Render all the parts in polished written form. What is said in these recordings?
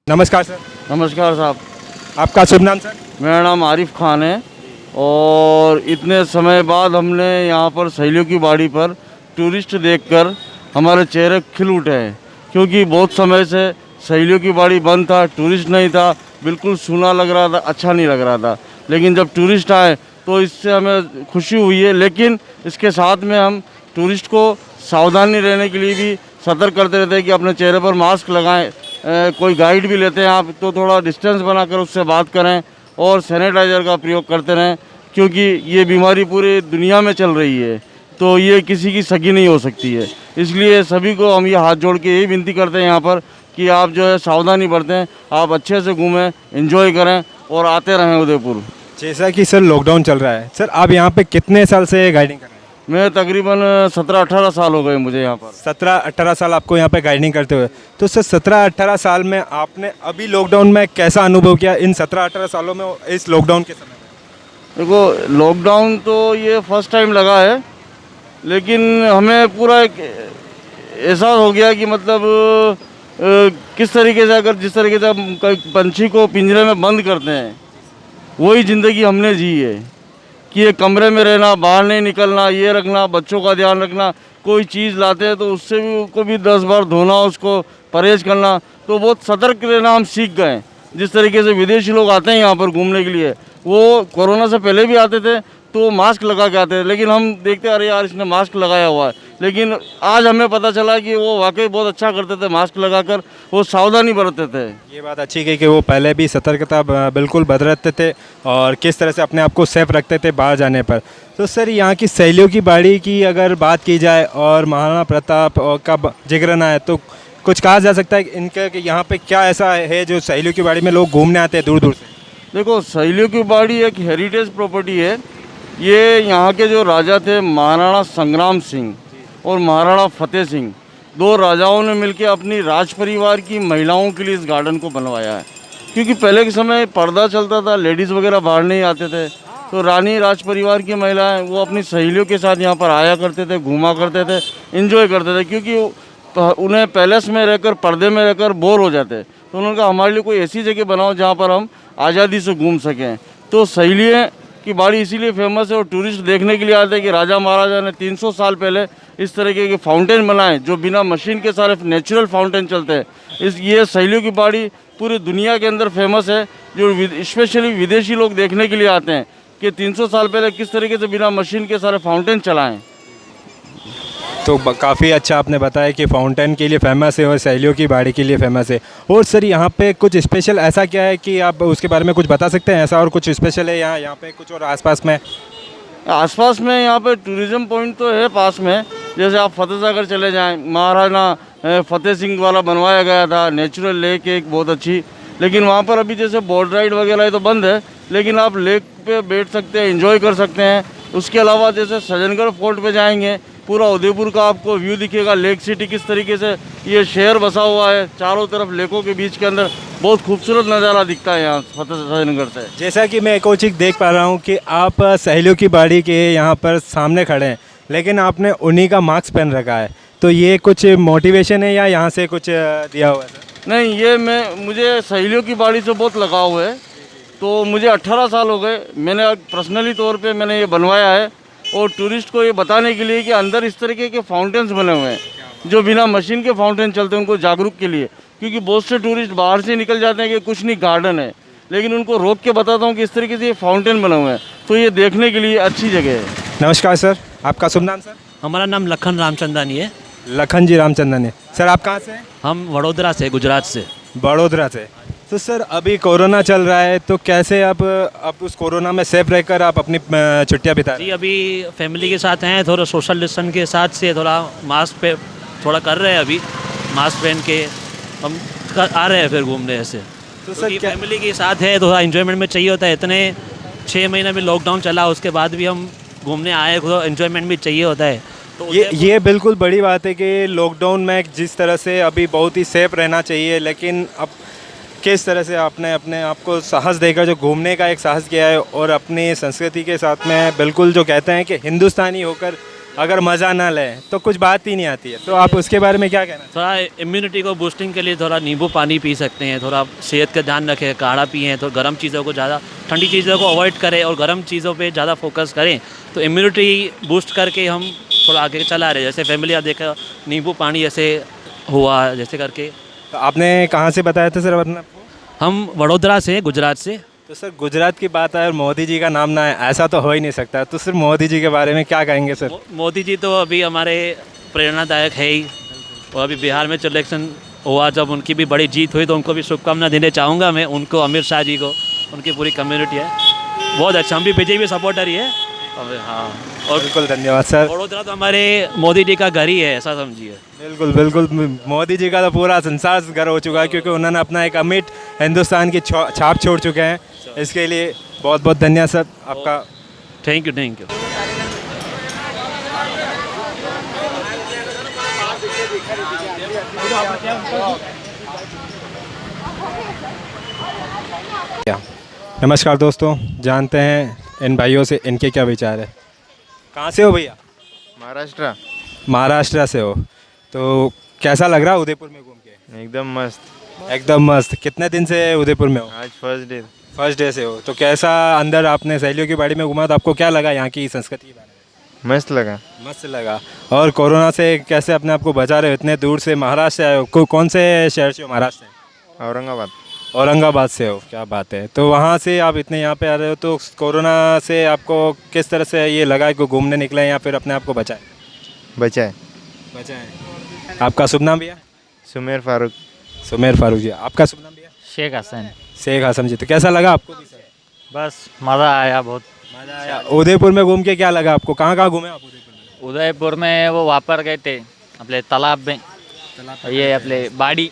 नमस्कार सर। नमस्कार साहब। आपका शुभ नाम सर? मेरा नाम आरिफ खान है और इतने समय बाद हमने यहाँ पर सहेलियों की बाड़ी पर टूरिस्ट देखकर हमारे चेहरे खिल उठे हैं, क्योंकि बहुत समय से सहेलियों की बाड़ी बंद था, टूरिस्ट नहीं था, बिल्कुल सूना लग रहा था, अच्छा नहीं लग रहा था। लेकिन जब टूरिस्ट आए तो इससे हमें खुशी हुई है, लेकिन इसके साथ में हम टूरिस्ट को सावधानी रहने के लिए भी सतर्क करते रहते हैं कि अपने चेहरे पर मास्क लगाएं। कोई गाइड भी लेते हैं आप तो थोड़ा डिस्टेंस बनाकर उससे बात करें और सैनिटाइज़र का प्रयोग करते रहें, क्योंकि ये बीमारी पूरी दुनिया में चल रही है, तो ये किसी की सगी नहीं हो सकती है। इसलिए सभी को हम ये हाथ जोड़ के यही विनती करते हैं यहाँ पर कि आप जो है सावधानी बरतें, आप अच्छे से घूमें, एंजॉय करें और आते रहें उदयपुर। जैसा कि सर लॉकडाउन चल रहा है, सर आप यहाँ पे कितने साल से गाइडिंग कर रहे हैं? मैं तकरीबन 17-18 साल हो गए मुझे यहाँ पर। 17-18 साल आपको यहाँ पे गाइडिंग करते हुए। तो सर 17-18 साल में आपने अभी लॉकडाउन में कैसा अनुभव किया इन 17-18 सालों में इस लॉकडाउन के समय में? देखो, लॉकडाउन तो ये फर्स्ट टाइम लगा है, लेकिन हमें पूरा एक एहसास हो गया कि मतलब किस तरीके से अगर जिस तरीके से हम पंछी को पिंजरे में बंद करते हैं, वही ज़िंदगी हमने जी है कि ये कमरे में रहना, बाहर नहीं निकलना, ये रखना, बच्चों का ध्यान रखना, कोई चीज़ लाते हैं तो उससे भी उसको भी 10 बार धोना, उसको परहेज करना, तो बहुत सतर्क रहना हम सीख गए। जिस तरीके से विदेशी लोग आते हैं यहाँ पर घूमने के लिए, वो कोरोना से पहले भी आते थे तो मास्क लगा के आते थे, लेकिन हम देखते अरे यार इसने मास्क लगाया हुआ है, लेकिन आज हमें पता चला कि वो वाकई बहुत अच्छा करते थे, मास्क लगाकर वो सावधानी बरतते थे। ये बात अच्छी की कि वो पहले भी सतर्कता बिल्कुल बरतते थे और किस तरह से अपने आप को सेफ रखते थे बाहर जाने पर। तो सर यहाँ की सहेलियों की बाड़ी की अगर बात की जाए और महाराणा प्रताप का जिक्र ना है तो कुछ कहा जा सकता है इनका कि यहाँ पे क्या ऐसा है जो सहेलियों की बाड़ी में लोग घूमने आते हैं दूर दूर से? देखो, सहेलियों की बाड़ी एक हेरिटेज प्रॉपर्टी है। ये यहाँ के जो राजा थे महाराणा संग्राम सिंह और महाराणा फतेह सिंह, दो राजाओं ने मिलकर अपनी राज परिवार की महिलाओं के लिए इस गार्डन को बनवाया है। क्योंकि पहले के समय पर्दा चलता था, लेडीज़ वगैरह बाहर नहीं आते थे, तो रानी राज परिवार की महिलाएं वो अपनी सहेलियों के साथ यहाँ पर आया करते थे, घूमा करते थे, एंजॉय करते थे, क्योंकि उन्हें पैलेस में रहकर, पर्दे में रहकर बोर हो जाते। तो उन्होंने कहा हमारे लिए कोई ऐसी जगह बनाओ जहाँ पर हम आज़ादी से घूम सकें। तो सहेलियों की बाड़ी इसीलिए फेमस है और टूरिस्ट देखने के लिए आते हैं कि राजा महाराजा ने 300 साल पहले इस तरीके के फाउंटेन बनाए जो बिना मशीन के सारे नेचुरल फाउंटेन चलते हैं। ये सहेलियों की बाड़ी पूरी दुनिया के अंदर फेमस है, जो स्पेशली विदेशी लोग देखने के लिए आते हैं कि 300 साल पहले किस तरीके से बिना मशीन के सारे फाउंटेन चलाएँ। तो काफ़ी अच्छा आपने बताया कि फाउंटेन के लिए फेमस है और सहेलियों की बाड़ी के लिए फेमस है। और सर यहाँ पे कुछ स्पेशल ऐसा क्या है कि आप उसके बारे में कुछ बता सकते हैं? ऐसा और कुछ स्पेशल है यहाँ पे कुछ और आसपास में? आसपास में यहाँ पे टूरिज़्म पॉइंट तो है पास में, जैसे आप फतेह सागर चले जाएं, महाराणा फतेह सिंह वाला बनवाया गया था, नेचुरल लेक एक बहुत अच्छी, लेकिन वहाँ पर अभी जैसे बोट राइड वगैरह है तो बंद है, लेकिन आप लेक पे बैठ सकते हैं, एंजॉय कर सकते हैं। उसके अलावा जैसे सज्जनगढ़ फोर्ट पे जाएंगे, पूरा उदयपुर का आपको व्यू दिखेगा, लेक सिटी किस तरीके से ये शहर बसा हुआ है, चारों तरफ लेकों के बीच के अंदर बहुत खूबसूरत नज़ारा दिखता है यहाँ सज्जनगढ़ से। जैसा कि मैं एक और चीज़ देख पा रहा हूँ कि आप सहेलियों की बाड़ी के यहाँ पर सामने खड़े हैं, लेकिन आपने उन्हीं का मास्क पहन रखा है, तो ये कुछ मोटिवेशन है या यहाँ से कुछ दिया हुआ है सर? नहीं, ये मुझे सहेलियों की बाड़ी से बहुत लगाव है, तो मुझे 18 साल हो गए, मैंने पर्सनली तौर पे मैंने ये बनवाया है और टूरिस्ट को ये बताने के लिए कि अंदर इस तरीके के फाउंटेन्स बने हुए हैं जो बिना मशीन के फाउंटेन चलते हैं, उनको जागरूक के लिए। क्योंकि बहुत से टूरिस्ट बाहर से निकल जाते हैं कि कुछ नहीं गार्डन है, लेकिन उनको रोक के बताता हूँ कि इस तरीके से ये फाउंटेन बने हुए हैं, तो ये देखने के लिए अच्छी जगह है। नमस्कार सर, आपका शुभ नाम सर? हमारा नाम लखन रामचंदानी है। लखन जी रामचंदानी। सर आप कहाँ से हैं? हम वडोदरा से, गुजरात से। बड़ोदरा से। तो सर अभी कोरोना चल रहा है, तो कैसे आप उस कोरोना में सेफ रहकर आप अपनी छुट्टियाँ बिता रहे जी, अभी फैमिली के साथ हैं, थोड़ा सोशल डिस्टेंस के साथ से थोड़ा मास्क पे थोड़ा कर रहे हैं, अभी मास्क पहन के हम आ रहे हैं फिर घूमने ऐसे। तो सर फैमिली के साथ है, थोड़ा इन्जॉयमेंट में चाहिए होता है। इतने 6 महीने में लॉकडाउन चला, उसके बाद भी हम घूमने आए, थोड़ा इन्जॉयमेंट भी चाहिए होता है। तो ये बिल्कुल बड़ी बात है कि लॉकडाउन में जिस तरह से अभी बहुत ही सेफ रहना चाहिए, लेकिन अब किस तरह से आपने अपने आप को साहस देकर जो घूमने का एक साहस किया है और अपनी संस्कृति के साथ में बिल्कुल जो कहते हैं कि हिंदुस्तानी होकर अगर मज़ा ना लें तो कुछ बात ही नहीं आती है। तो आप उसके बारे में क्या कहना चाहेंगे? थोड़ा इम्यूनिटी को बूस्टिंग के लिए थोड़ा नींबू पानी पी सकते हैं, थोड़ा सेहत का ध्यान रखें, काढ़ा पिएं, तो गर्म चीज़ों को ज़्यादा, ठंडी चीज़ों को अवॉइड करें और गर्म चीज़ों पे ज़्यादा फोकस करें, तो इम्यूनिटी बूस्ट करके हम थोड़ा आगे चला रहे। जैसे फैमिली आप देखा, नींबू पानी जैसे हुआ जैसे करके। तो आपने कहाँ से बताया था सर अपना आपको? हम वडोदरा से, गुजरात से। तो सर गुजरात की बात आए और मोदी जी का नाम ना है, ऐसा तो हो ही नहीं सकता। तो सिर्फ मोदी जी के बारे में क्या कहेंगे सर? मोदी जी तो अभी हमारे प्रेरणादायक है ही, और अभी बिहार में इलेक्शन हुआ, जब उनकी भी बड़ी जीत हुई तो उनको भी शुभकामना देने चाहूँगा मैं, उनको, अमित शाह जी को, उनकी पूरी कम्युनिटी है बहुत अच्छा। हम भी बीजेपी सपोर्टर ही है। हाँ, और बिल्कुल धन्यवाद सर। वडोदरा तो हमारे मोदी जी का घर ही है, ऐसा समझिए। बिल्कुल बिल्कुल, मोदी जी का तो पूरा संसार घर हो चुका है, क्योंकि उन्होंने अपना एक अमिट हिंदुस्तान की छाप छोड़ चुके हैं। इसके लिए बहुत बहुत धन्यवाद सर आपका। Thank you, thank you. नमस्कार दोस्तों, जानते हैं इन भाइयों से इनके क्या विचार है। कहाँ से हो भैया? महाराष्ट्र। महाराष्ट्र से हो। तो कैसा लग रहा है उदयपुर में घूम के? एकदम मस्त। एकदम मस्त। कितने दिन से उदयपुर में हो? आज फर्स्ट डे। फर्स्ट डे से हो। तो कैसा अंदर आपने सहेलियों की बाड़ी में घूमा तो आपको क्या लगा यहाँ की संस्कृति के बारे में? मस्त लगा। मस्त लगा। और कोरोना से कैसे अपने आप को बचा रहे हो? इतने दूर से महाराष्ट्र से आए हो। कौन से शहर से हो महाराष्ट्र से? औरंगाबाद। औरंगाबाद से हो, क्या बात है। तो वहाँ से आप इतने यहाँ पे आ रहे हो, तो कोरोना से आपको किस तरह से ये लगा कि घूमने निकले हैं या फिर अपने आप को बचाए? बचाए। बचाए। आपका शुभ नाम भैया? सुमेर फारूक। सुमेर फारूक जी। आपका शुभ नाम भैया? शेख हसन। शेख हसन जी। तो कैसा लगा आपको भी सर? बस मज़ा आया बहुत। मज़ा आया। उदयपुर में घूम के क्या लगा आपको? कहाँ कहाँ घूमे आप उदयपुर में? उदयपुर में वो वहाँ पर गए थे अपने तालाब में, ये अपने बाड़ी।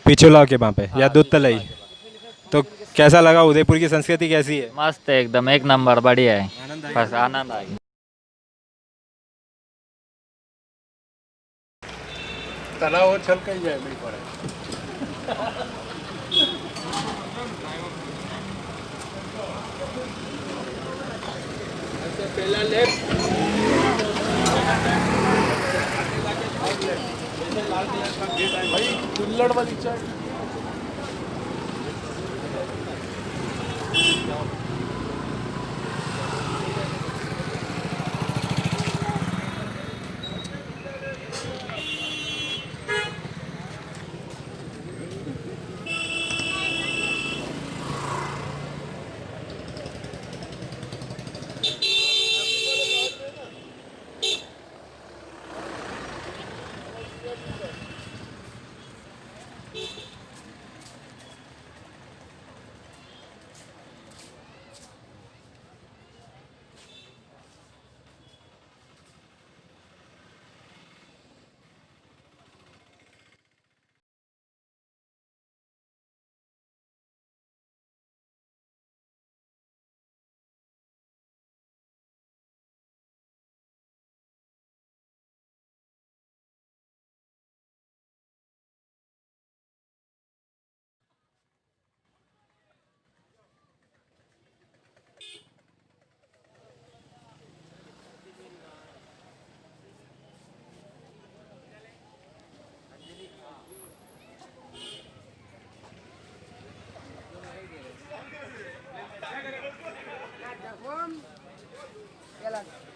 पिछोला के वहाँ पे या दूध तलाई? तो कैसा लगा? उदयपुर की संस्कृति कैसी है? मस्त है एकदम, एक नंबर, बढ़िया है। आनंद आ बस आनंद आ गया। Jalan.